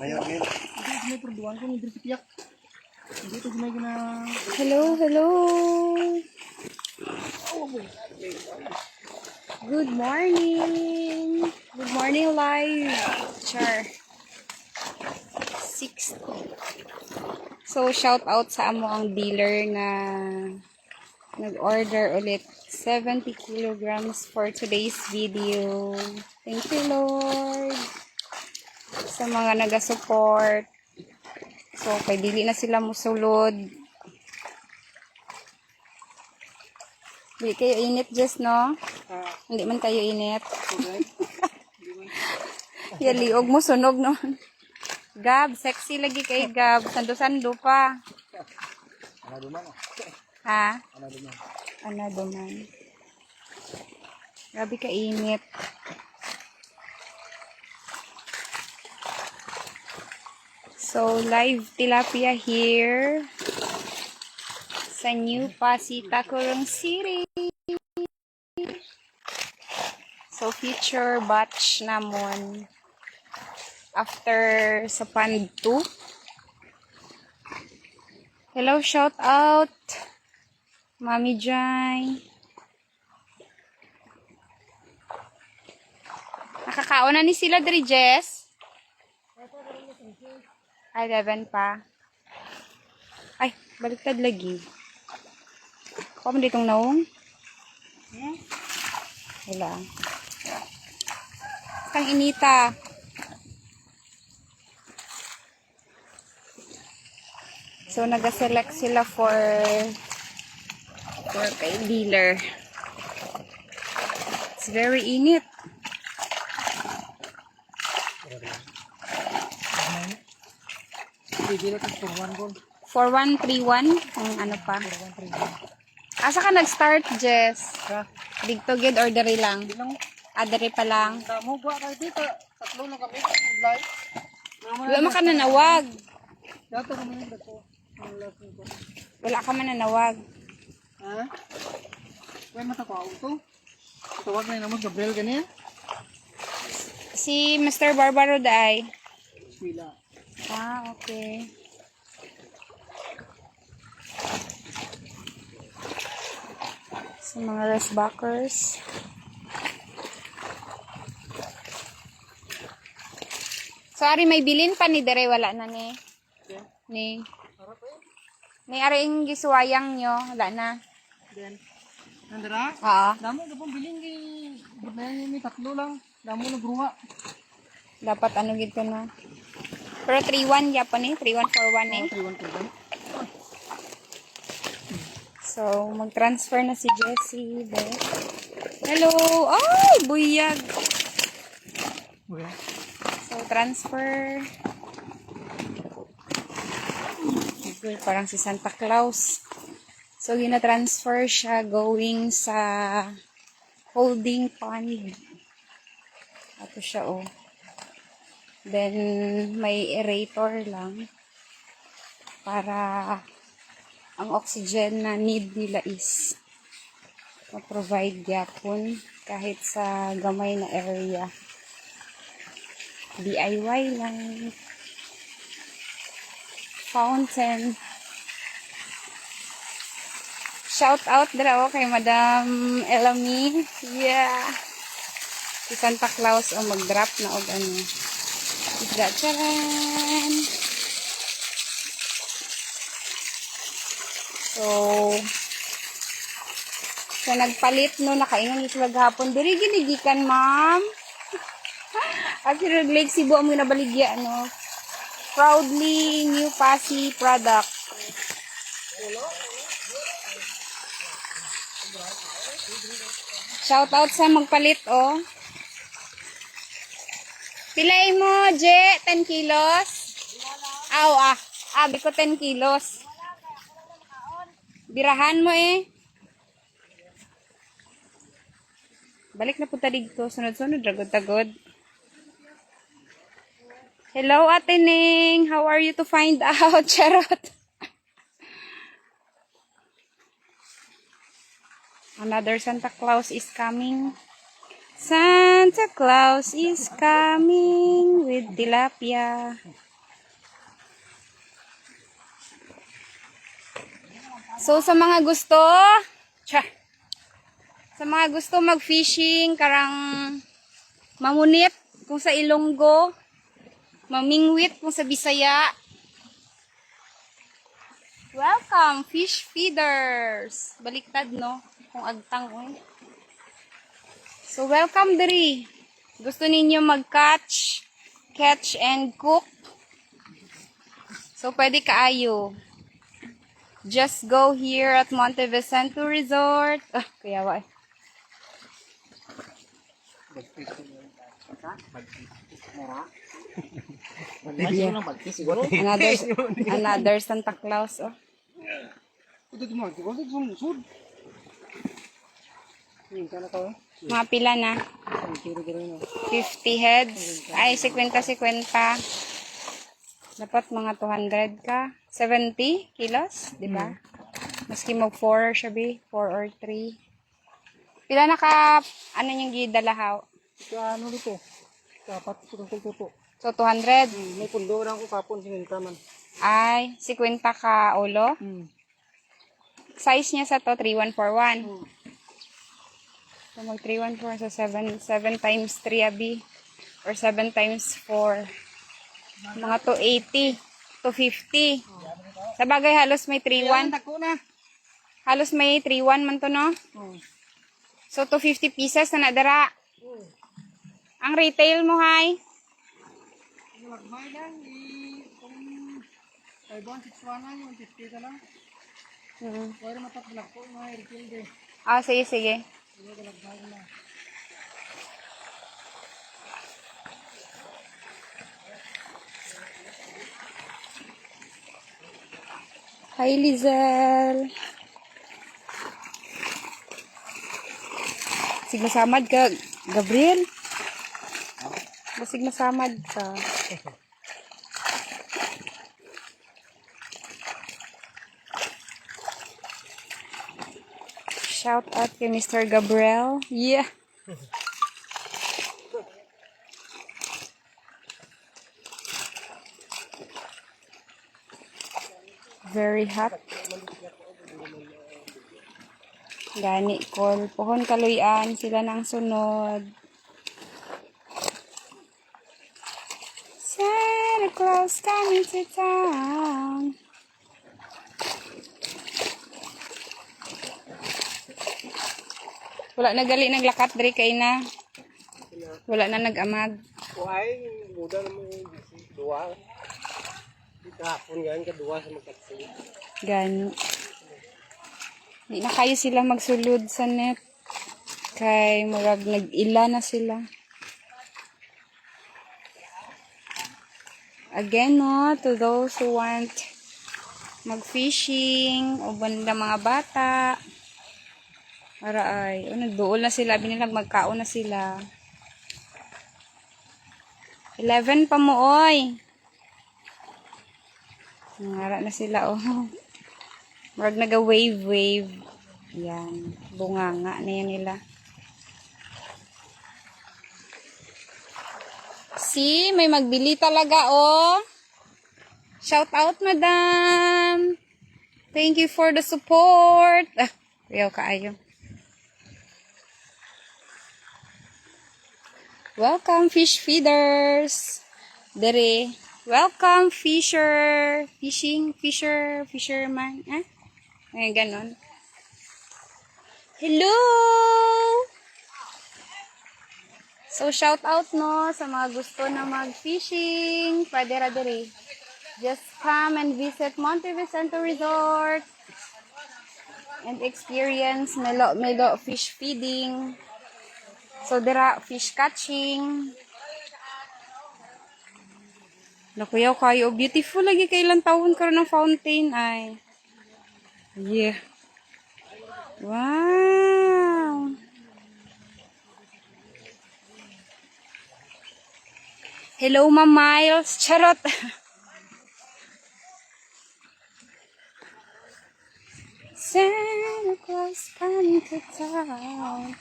Ngayon, ngayon. Hindi may produwan ko, hindi sipiyak. Hindi ito may gina... Hello, hello. Good morning. Good morning, live. Char. 60. So, shout out sa amo ang dealer na nag-order ulit 70 kilograms for today's video. Thank you, Lord. Sa mga naga-support. So, kay dili na sila musulod. Hindi kayo init, Jess, no? Hindi man kayo init. Liog mo, sunog, no? Gab, sexy lagi kay Gab. Sando-sando pa. Anaduman. Ha? Anaduman. Anaduman. Grabe ka init. So, live tilapia here sa New Pasita, Coron City. So, future batch namon after sa Pand 2. Hello, shout out Mami Jai. Nakakaon na ni sila diri, Jess? Ay, 11 pa. Ay, baliktad lagi. Kuha mo ditong naong? Wala. Kang inita. So, nag-select sila for kay dealer. It's very init. Hindi na ito 41 ko. 4131. Ang ano pa. Asa ka nag-start, Jess? Ha? Dito gid or diri lang? Hindi lang. Diri pa lang. Damo ba kayo dito? Tatlo na kami. Live. Wala man ka nanawag. Dato kami yung dato. Ang last nito. Wala ka man nanawag. Ha? Kaya mata ko auto. Tawag na yung naman Gabriel ganyan. Si Mr. Barbaro daay. Wila. Ah, okay. Sa mga restbackers. Sorry, may bilin pa ni Dere. Wala na ni. Ni. May aring gisuwayang nyo. Wala na. Then, nandara? Oo. Damo na pong bilhin kay Ginayan may tatlo lang. Damo na gruwa. Dapat ano gito na. Pero 3-1 yapon eh. 3-1-4-1 eh. 31. So, mag-transfer na si Jessie. Hello! Ay! Buyag! Okay. So, transfer. Okay, parang si Santa Claus. So, gina-transfer siya going sa holding pond. Ito siya, oh. Then, may aerator lang. Para ang oxygen na need nila is ma-provide yapon kahit sa gamay na area. DIY lang. Fountain. Shout out dra kay Madam Elami. Yeah. Si Santa Claus ang mag-drop na og ano. Isda charan. So nagpalit no, nakaingon sila gahapon. Diri ginigikan, ma'am. Kasi nag-Lake Cebu ang nabaligya, no. Proudly New Pasi product. Shout out sa magpalit, oh. Pilay mo, Je, 10 kilos. Aw, abi ko 10 kilos. Birahan mo eh. Balik na punta dito. Sunod-sunod, ragod-tagod. Hello, Ate Ning. How are you to find out? Charot. Another Santa Claus is coming. Santa Claus is coming with tilapia. So, sa mga gusto, sa mga gusto mag-fishing, karang mamunit kung sa Ilonggo, mamingwit kung sa Bisaya. Welcome, fish feeders. Baliktad, no? Kung agtang, oy. So, welcome diri. Gusto ninyo mag-catch and cook. So, pwede kaayo. Just go here at Monte Vicento Resort. Ah, kaya ba? Yeah. Another Santa Claus. Oh. Mga pila na? 50 heads. Ay, 50-50. Dapat mga 200 ka. 70 kilos, di ba? Maski mag 4 siya, 4 or 3. Pila na ka, ano yung gidalahaw? Ano dito? Dapat ito kang tuto. So, 200. May pundo na ako kapon sininta man. Ay, 50 ka ulo. Size niya sa to, 3141. So, mag 314 sa 7 times 3 abi. Or 7 times 4. Mga 280. 250. Sa bagay, halos may 31. Halos may 31 man to, no? So, 250 pieces na nadara. Ang retail mo, hay? Lagmay lang. Kung 5-1-6-1 na yung 50 ka lang. Pwede matatlak po yung mga retail din. Ah, sige, sige. Lagmay lang. Hi, Lizel. Basig masamad ka, Gabriel. Basig masamad ka. Shout out kay Mr. Gabriel. Yeah. Very hot. Gani kol. Pohon kaluyan. Sila nang sunod. Santa Claus coming to town. Wala na gali naglakat diri kay na. Wala na nagamag. Kuhay, muda naman yung duwa. Kahapon yan, kaduwa sa magkatsi. Gani. Di na kayo sila magsulod sa net. Kay murag nag-ila na sila. Again, no, to those who want mag-fishing, o banda mga bata. Para ay, nagduol na sila, binilag magkaon na sila. 11 pa mo, oy. Nangara na sila, oh. Murag naga-wave. Yan. Bunganga na yan nila. See, may magbili talaga, oh. Shout out, madam. Thank you for the support. Ah, ayaw kaayo. Welcome, fish feeders. Dere. Welcome, fisherman. Eh? Ay, ganon. Hello! So, shout out, no, sa mga gusto na mag-fishing. Pwede ra dere. Just come and visit Monte Vicento Resort and experience melo fish feeding. So, dira, fish catching. Nakuyaw kayo. Beautiful lagi kailan taon karon ng fountain. Ay. Yeah. Wow. Hello, Ma'am Miles. Charot. Santa Claus coming to town.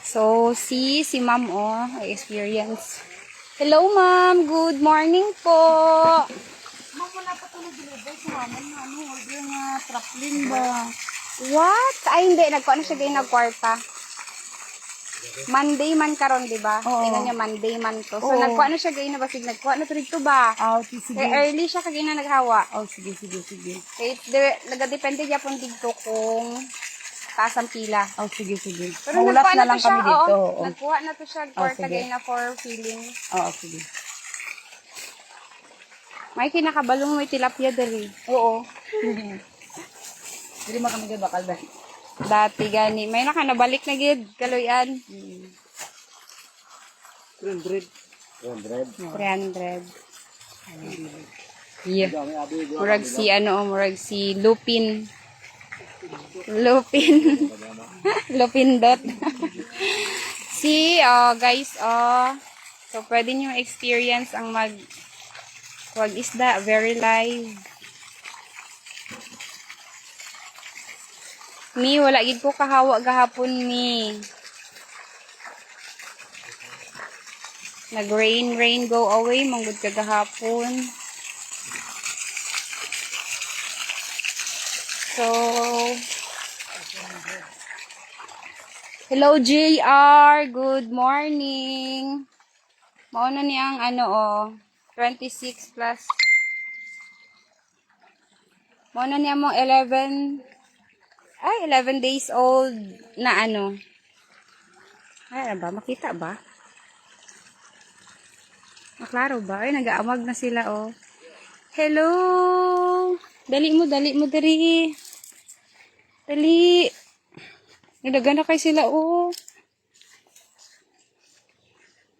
So, si Ma'am, oh, experience Hello, ma'am. Good morning po. Ma'am, wala pa ito nag-deliver sa amin na order nga trapling ba? What? Ay, hindi. Nagkuha na siya ganyan nagkwarta. Monday man karon, di ba? Oo. Tingnan niya, Monday man to. So, Oo. nagkuha na siya ganyan na basig. Nagkuha na to dito ba? Okay, sige. Kaya early siya kagaya na naghawa. Oh, sige. Kaya nagadepende niya pong dito kung taas ang pila. Oh, sige. Pero Maulat nagkuha na na lang to siya, kami dito. oo. Oo, Nagkuha na to siya, kwarta sige. ganyan na for filling. Oo, sige. May kinakabalong may tilapia dali. Oo. Hindi mo kami gano'n bakal ba? Dati gani. May nakanabalik na gid. Kaluyan. 300. 300. Yeah. Murag si murag si Lupin. Lupindot. Guys, so pwede nyo experience ang wag isda, very live. Mi, wala gid ko kahawa gahapon, mi. Nag-rain, go away, manggod ka gahapon. So, hello JR, good morning. Mauna niyang 26 plus. Mauna niya mo 11 days old na Ay, ba? Makita ba? Maklaro ba? Ay, nag-aamag na sila, oh. Hello! Dali mo, dali. Dali. Nadagan na kayo sila, oh.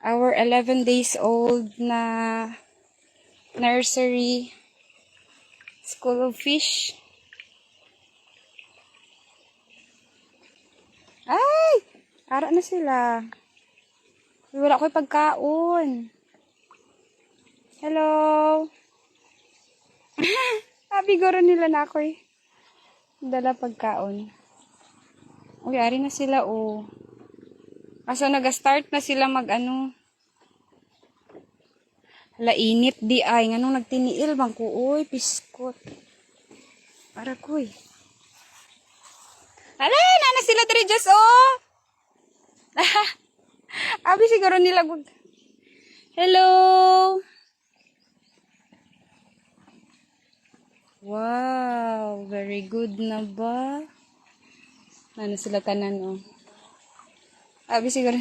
Our 11 days old na nursery school of fish. Ay! Ara na sila. Wala ko'y pagkaon. Hello! Sabi goro nila na ako'y dala pagkaon. Uy, ari na sila, oh. Kaso nag-start na sila Hala, init di ay. Nganong nagtiniil bang ko, uy, piskot. Para ko'y. Hala, nana sila diri just, oh. Abi siguro nila Hello. Wow, very good na ba? Ano sila tanan, oh. Abi siguro.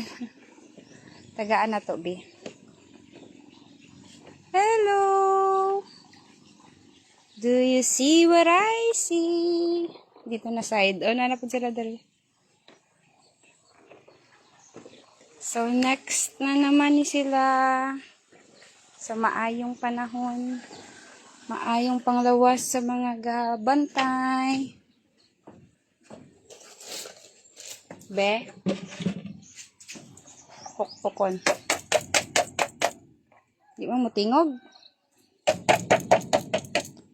Tagaan na to, bi. Hello. Do you see what I see? Dito na side. Oh, nanapod sila dali. So, next na naman ni sila sa maayong panahon. Maayong panglawas sa mga gabantay. Be? Pukpukon. Di mo mutingog?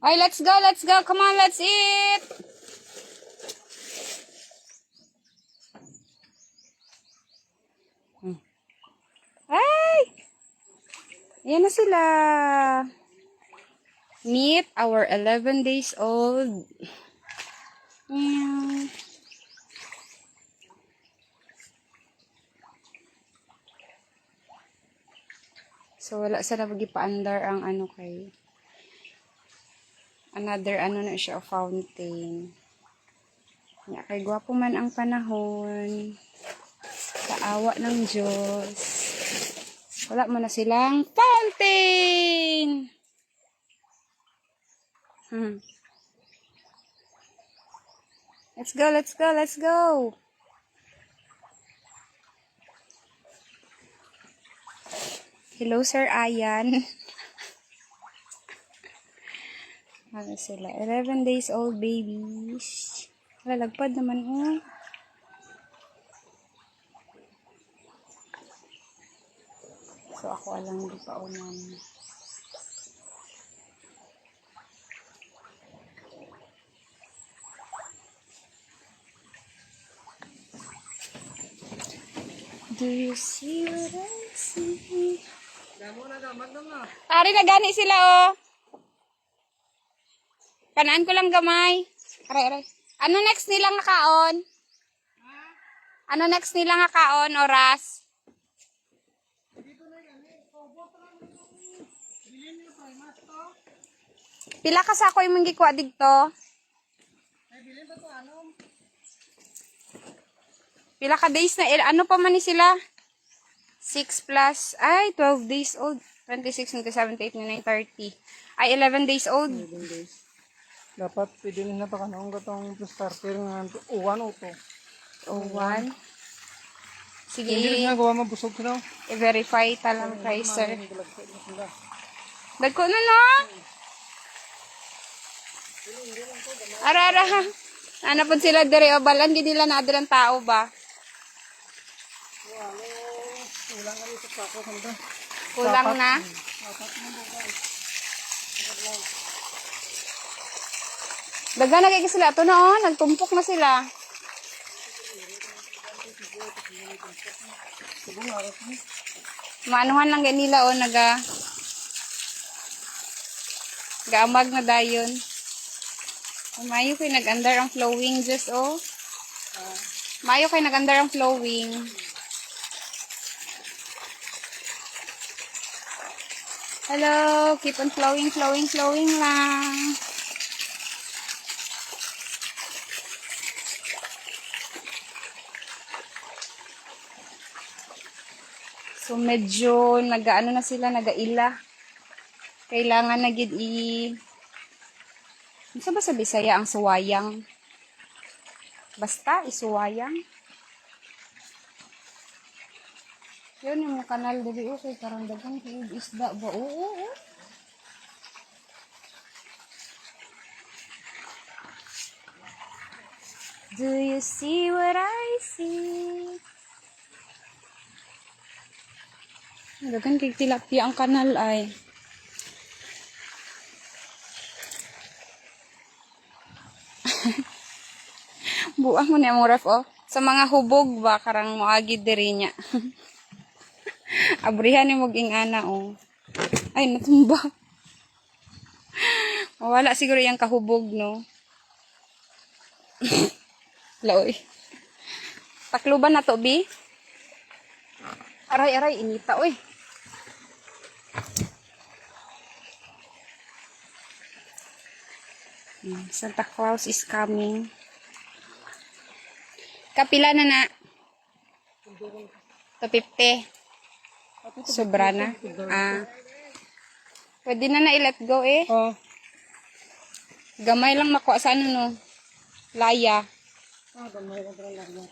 Ay, let's go. Come on, let's eat. Ay! Yan na sila. Meet our 11 days old. Meow. So, wala sa nagipaandar ang kay another na siya, fountain. Nga, kay gwapo man ang panahon. Sa awa ng Diyos. Wala mo na silang fountain! Let's go. Hello, Sir Ayan. Ano sila? 11 days old babies. Lalagpad naman, oh. So, ako alang di pa unang. Do you see what I see? Damo na gamag na. Ari na gani sila oh. Kanaan ko lang gamay. Aray. Ano next nila nga kaon? Ano next nila nga kaon, oras? Dito na yan eh. Kobo pa lang yung bilhin yung primas to. Pila ka sa ako yung manggikwa digto? Ay, bilhin ba to ano? Pila ka days na, ano pa man ni sila? 6 plus, ay, 12 days old. 26, 27, 28, 29, 30. Ay, 11 days old. 11 days. Dapat pwede na pa kanong gatong starter nga uwan o to. Oh, 1. Sige, Hindi rin nga gawa mabusog sila. i-verify talang pricer. Dagko na no? Ara. Ano po sila dire o balan gid nila na adran tao ba? Ulang kami sa pako kanta. Kulang na. Daga na kay sila to na oh, nagtumpok na sila. Maanuhan lang gani nila oh gaamag na dayon. Mayo kay nag-andar ang flowing just oh. Mayo kay nag-andar ang flowing. Hello, keep on flowing lang. So medyo nagaano na sila, nagaila. Kailangan na gid Ano ba sa Bisaya ang suwayang? Basta isuwayang. Yun yung kanal dali okay, parang dagang tiig isda ba? Oo. Do you see what I see? Dagan kay tilapia ang kanal ay. Buang mo na yung ref oh. Sa mga hubog ba karang moagi diri nya. Abrihan ni moging ana oh. Ay natumba. Wala siguro yung kahubog no. Laoy. Takluban na to bi. Aray inita oy. Santa Claus is coming. Kapila na. 250. Sobra na. Pwede na i-let go eh. Oh. Gamay lang makuha sa ano no. Laya. Gamay lang lang.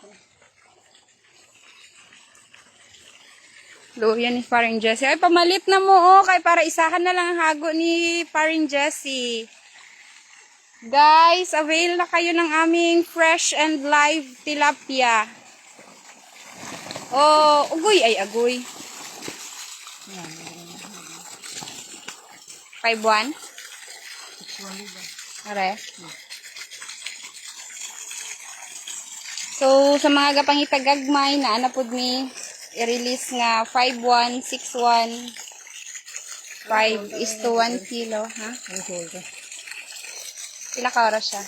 Luya ni Paring Jessie. Ay, pamalit na mo oh. Kay para isahan na lang ang hago ni Paring Jessie. Guys, avail na kayo ng aming fresh and live tilapia. Oh, ugoy ay agoy. 5-1? 6-1 Are. So, sa mga gapangitagagmay na anapod ni i-release nga 5-1, 6-1, 5:1 kilo, ha? Ang solta. Pila ka oras siya?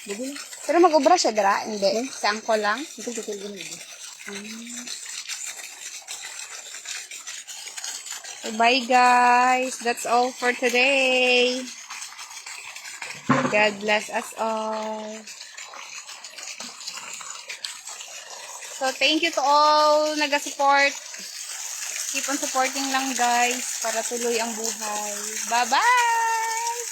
Bugo na. Pero mag-ubra siya, dira? Hindi. Sa angko lang? Ito tutul ko na. So, bye guys. That's all for today. God bless us all. So, thank you to all naga-support. Keep on supporting lang guys para tuloy ang buhay. Bye-bye!